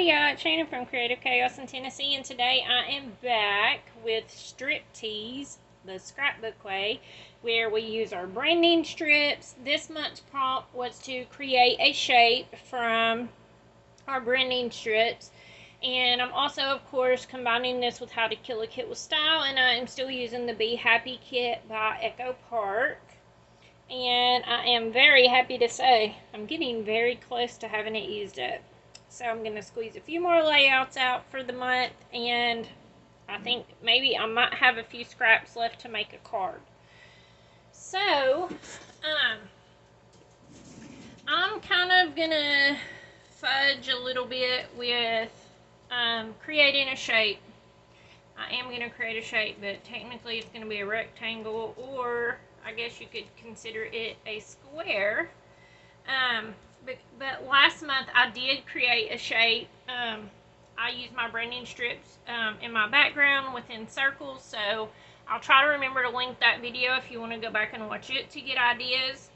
Hey y'all, it's Shannon from Creative Chaos in Tennessee, and today I am back with strip tease, the scrapbook way, where we use our branding strips. This month's prompt was to create a shape from our branding strips, and I'm also, of course, combining this with How to Kill a Kit with Style, and I am still using the Be Happy kit by Echo Park. And I am very happy to say I'm getting very close to having it used up. So I'm going to squeeze a few more layouts out for the month, and I think maybe I might have a few scraps left to make a card. So, I'm kind of going to fudge a little bit with creating a shape. I am going to create a shape, but technically it's going to be a rectangle, or I guess you could consider it a square. But last month I did create a shape. I used my branding strips in my background within circles, so I'll try to remember to link that video if you want to go back and watch it to get ideas.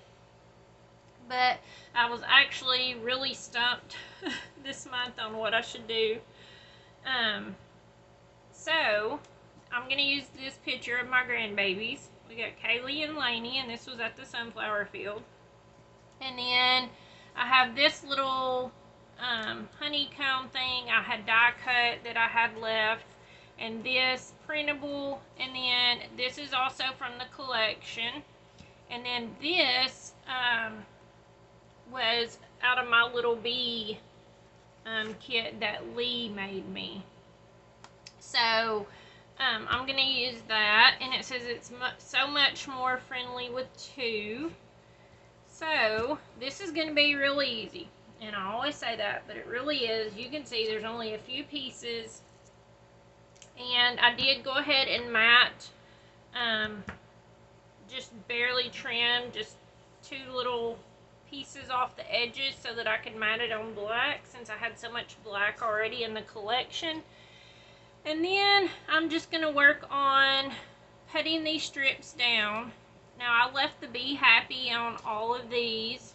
But I was actually really stumped this month on what I should do. So I'm going to use this picture of my grandbabies. We got Kaylee and Lainey, and this was at the sunflower field. And then I have this little honeycomb thing I had die cut that I had left, and this printable, and then this is also from the collection, and then this was out of my little bee kit that Lee made me. So I'm going to use that, and it says it's so much more friendly with two. So this is going to be really easy, and I always say that, but it really is. You can see there's only a few pieces, and I did go ahead and mat, just barely trim just two little pieces off the edges so that I could mat it on black, since I had so much black already in the collection. And then I'm just going to work on putting these strips down. Now I left the Be Happy on all of these,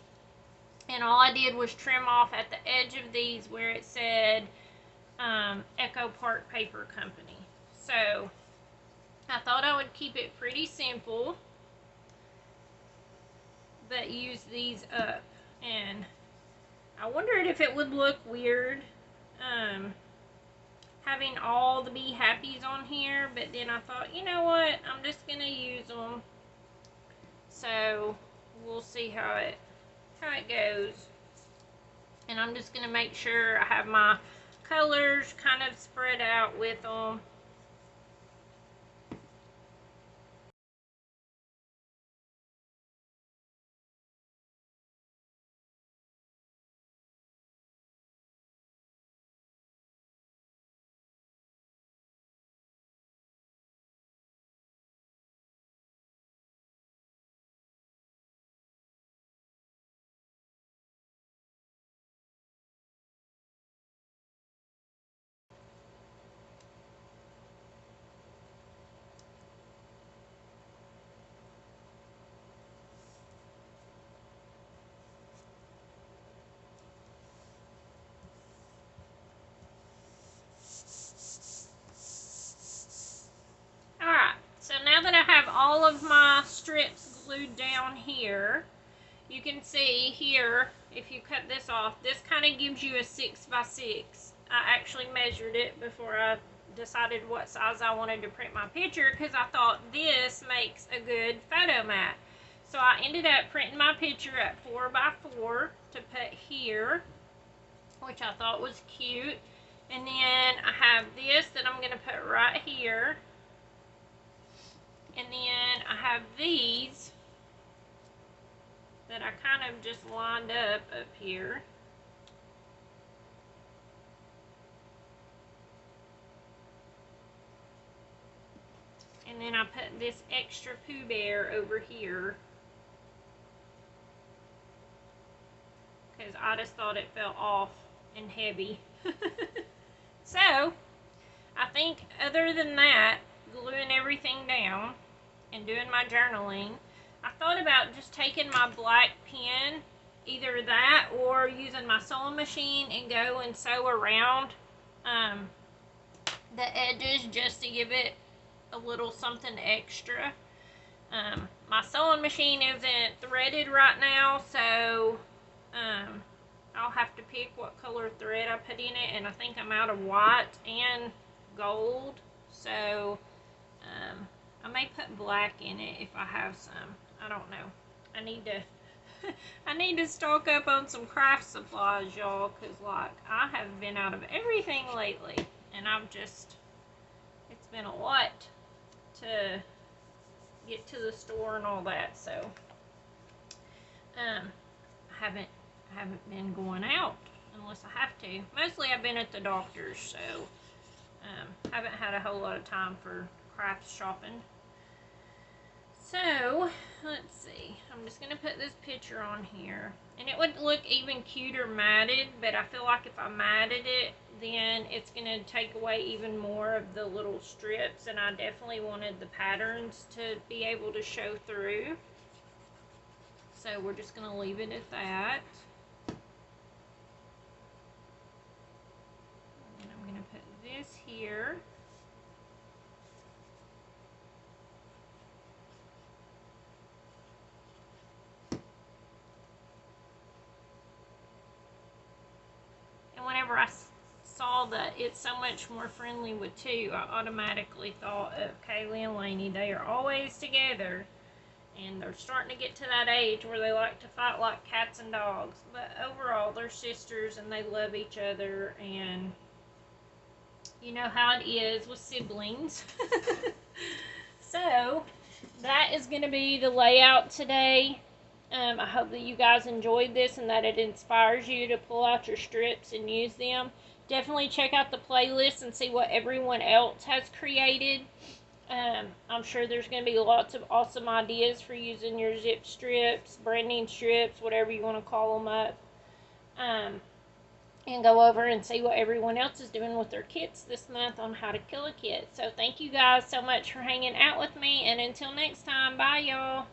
and all I did was trim off at the edge of these where it said Echo Park Paper Company. So I thought I would keep it pretty simple, but use these up. And I wondered if it would look weird having all the Be Happies on here, but then I thought, you know what, I'm just going to use them. So we'll see how it goes. And I'm just going to make sure I have my colors kind of spread out with them. Alright, so now that I have all of my strips glued down here, you can see here, if you cut this off, this kind of gives you a 6 by 6. I actually measured it before I decided what size I wanted to print my picture, because I thought this makes a good photo mat. So I ended up printing my picture at 4 by 4 to put here, which I thought was cute. And then I have this that I'm going to put right here. And then I have these that I kind of just lined up here. And then I put this extra Pooh Bear over here, because I just thought it felt off and heavy. So, I think other than that, gluing everything down and doing my journaling, I thought about just taking my black pen either that or using my sewing machine and go and sew around the edges just to give it a little something extra. My sewing machine isn't threaded right now, so I'll have to pick what color thread I put in it, and I think I'm out of white and gold, so I may put black in it if I have some. I don't know. I need to I need to stock up on some craft supplies, y'all, because like I have been out of everything lately, and it's been a lot to get to the store and all that, so I haven't been going out unless I have to. Mostly I've been at the doctor's, so haven't had a whole lot of time for craft shopping. So let's see, I'm just gonna put this picture on here, and it would look even cuter matted, but I feel like if I matted it, then it's gonna take away even more of the little strips, and I definitely wanted the patterns to be able to show through. So we're just gonna leave it at that. And I'm gonna put this here. Whenever I saw that it's so much more friendly with two, I automatically thought of Kaylee and Lainey. They are always together, and they're starting to get to that age where they like to fight like cats and dogs. But overall, they're sisters and they love each other, and you know how it is with siblings. So that is going to be the layout today. I hope that you guys enjoyed this and that it inspires you to pull out your strips and use them. Definitely check out the playlist and see what everyone else has created. I'm sure there's going to be lots of awesome ideas for using your zip strips, branding strips, whatever you want to call them up. And go over and see what everyone else is doing with their kits this month on how to kill a kit. So thank you guys so much for hanging out with me, and until next time, bye y'all.